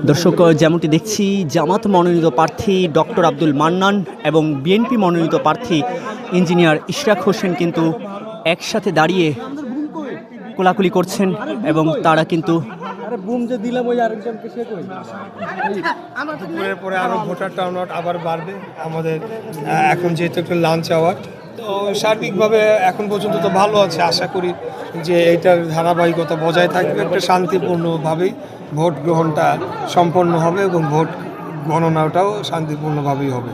দর্শক, যেমনটি দেখছি জামাত মনোনীত প্রার্থী ডক্টর আব্দুল মান্নান এবং বিএনপি মনোনীত প্রার্থী ইঞ্জিনিয়ার ইশরাক হোসেন কিন্তু একসাথে দাঁড়িয়ে কোলাকুলি করছেন এবং তারা কিন্তু দুপুরের পরে আরও ভোটার টার্নআউট আবার বাড়বে আমাদের। এখন যেহেতু একটু লাঞ্চ আওয়ার, তো সার্বিকভাবে এখন পর্যন্ত তো ভালো আছে। আশা করি যে এইটার ধারাবাহিকতা বজায় থাকবে, একটা শান্তিপূর্ণভাবেই ভোট গ্রহণটা সম্পন্ন হবে এবং ভোট গণনাটাও শান্তিপূর্ণভাবেই হবে।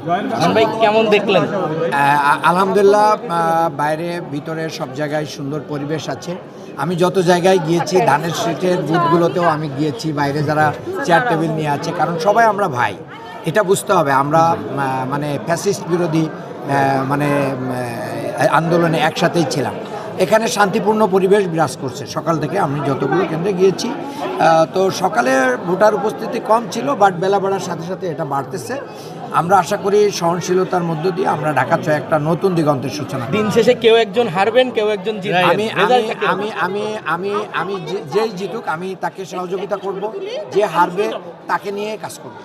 ভাই কেমন দেখলেন? আলহামদুলিল্লাহ, বাইরে ভিতরে সব জায়গায় সুন্দর পরিবেশ আছে। আমি যত জায়গায় গিয়েছি, ধানের শীটের বুথগুলোতেও আমি গিয়েছি, বাইরে যারা চেয়ার টেবিল নিয়ে আছে, কারণ সবাই আমরা ভাই, এটা বুঝতে হবে। আমরা মানে ফ্যাসিস্ট বিরোধী আন্দোলনে একসাথেই ছিলাম। এখানে শান্তিপূর্ণ পরিবেশ বিরাজ করছে সকাল থেকে। আমি যতগুলো কেন্দ্রে গিয়েছি, তো সকালে ভোটার উপস্থিতি কম ছিল, বাট বেলা বাড়ার সাথে সাথে এটা বাড়তেছে। আমরা আশা করি সহনশীলতার মধ্য দিয়ে আমরা ঢাকা ছয় একটা নতুন দিগন্তের সূচনা। দিন শেষে কেউ একজন হারবেন, কেউ একজন জিতবেন। আমি আমি আমি আমি আমি যেই জিতুক আমি তাকে সহযোগিতা করব, যে হারবে তাকে নিয়ে কাজ করব।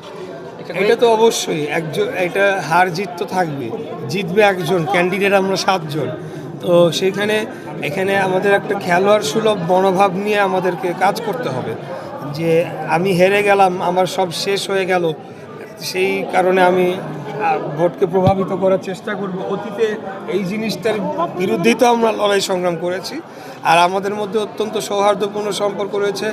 এটা তো অবশ্যই একজন, এটা হার জিত তো থাকবে, জিতবে একজন, ক্যান্ডিডেট আমরা 7 জন। তো এখানে আমাদের একটা খেলোয়াড় সুলভ মনোভাব নিয়ে আমাদেরকে কাজ করতে হবে। যে আমি হেরে গেলাম, আমার সব শেষ হয়ে গেল, সেই কারণে আমি ভোটকে প্রভাবিত করার চেষ্টা করব। অতীতে এই জিনিসটার বিরুদ্ধেই তো আমরা লড়াই সংগ্রাম করেছি। আর আমাদের মধ্যে অত্যন্ত সৌহার্দ্যপূর্ণ সম্পর্ক রয়েছে।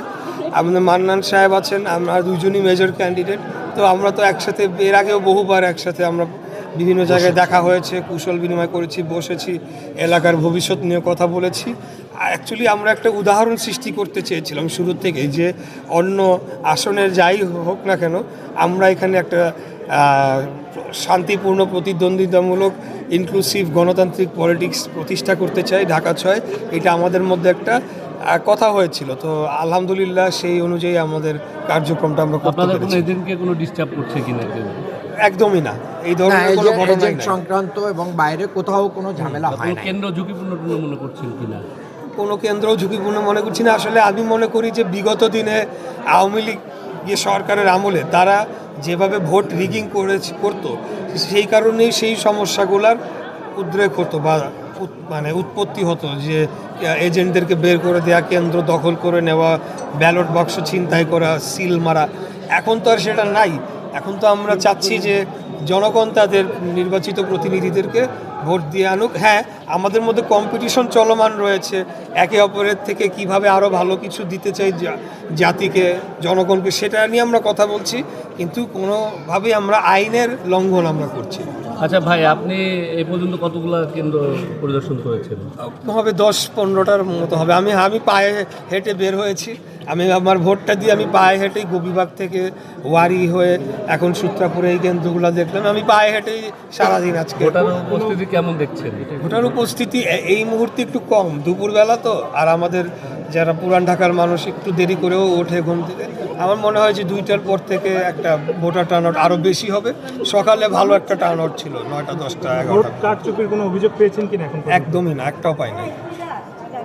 আমাদের মান্নান সাহেব আছেন, আমরা দুজনই মেজর ক্যান্ডিডেট। তো আমরা তো একসাথে এর আগেও বহুবার একসাথে আমরা বিভিন্ন জায়গায় দেখা হয়েছে, কুশল বিনিময় করেছি, বসেছি, এলাকার ভবিষ্যৎ নিয়ে কথা বলেছি। অ্যাকচুয়ালি আমরা একটা উদাহরণ সৃষ্টি করতে চেয়েছিলাম শুরুর থেকেই, যে অন্য আসনের যাই হোক না কেন, আমরা এখানে একটা শান্তিপূর্ণ প্রতিদ্বন্দ্বিতামূলক ইনক্লুসিভ গণতান্ত্রিক পলিটিক্স প্রতিষ্ঠা করতে চাই ঢাকা ছয়। এটা আমাদের মধ্যে একটা কথা হয়েছিল। তো আলহামদুলিল্লাহ সেই অনুযায়ী আমাদের কার্যক্রমটা আমরা করতে পেরেছি। এদেরকে কোনো ডিস্টার্ব করছে কিনা? একদমই না, এই ধরনের কোনো ঘটনা সংক্রান্ত এবং বাইরে কোথাও কোনো ঝামেলা হয় না। কেন্দ্র ঝুঁকিপূর্ণ মনে করছেন কিনা? কোনো কেন্দ্র ঝুঁকিপূর্ণ মনে করছি না। আসলে আমি মনে করি যে বিগত দিনে আওয়ামী লীগ সরকারের আমলে তারা যেভাবে ভোট রিগিং করতো, সেই কারণেই সেই সমস্যাগুলোর উদ্রেক হতো বা উৎপত্তি হতো। যে এজেন্টদেরকে বের করে দেওয়া, কেন্দ্র দখল করে নেওয়া, ব্যালট বাক্স ছিনতাই করা, সিল মারা। এখন তো আর সেটা নাই। এখন তো আমরা চাচ্ছি যে জনগণ তাদের নির্বাচিত প্রতিনিধিদেরকে ভোট দিয়ে আনুক। হ্যাঁ, আমাদের মধ্যে কম্পিটিশন চলমান রয়েছে, একে অপরের থেকে কিভাবে আরও ভালো কিছু দিতে চাই জাতিকে, জনগণকে, সেটা নিয়ে আমরা কথা বলছি। কিন্তু কোনোভাবেই আমরা আইনের লঙ্ঘন আমরা করছি। আচ্ছা ভাই, আপনি এই পর্যন্ত কতগুলো কেন্দ্র পরিদর্শন করেছেন? হবে 10-15টার মতো হবে। আমি পায়ে হেঁটে বের হয়েছি। আমি আমার ভোটটা দিয়ে আমি পায়ে হেঁটেই গোবিবাগ থেকে ওয়ারি হয়ে এখন সূত্রাপুরে এই কেন্দ্রগুলো দেখলাম। আমি পায়ে হেঁটেই সারাদিন আজকে। ভোটার উপস্থিতি কেমন দেখছেন? ভোটার উপস্থিতি এই মুহূর্তে একটু কম, দুপুরবেলা তো। আর আমাদের যারা পুরান ঢাকার মানুষ একটু দেরি করেও ওঠে ঘুম থেকে, আমার মনে হয় যে 2টার পর থেকে একটা ভোটার টার্নআউট আরও বেশি হবে। সকালে ভালো একটা টার্নআউট ছিল, 9টা, 10টা, 11টা। কারচুপির কোনো অভিযোগ পেয়েছেন কিনা এখন? একদমই না, একটাও পাই নাই।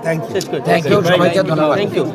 Thank you. থ্যাংক ইউ, সবাইকে ধন্যবাদ। Thank you.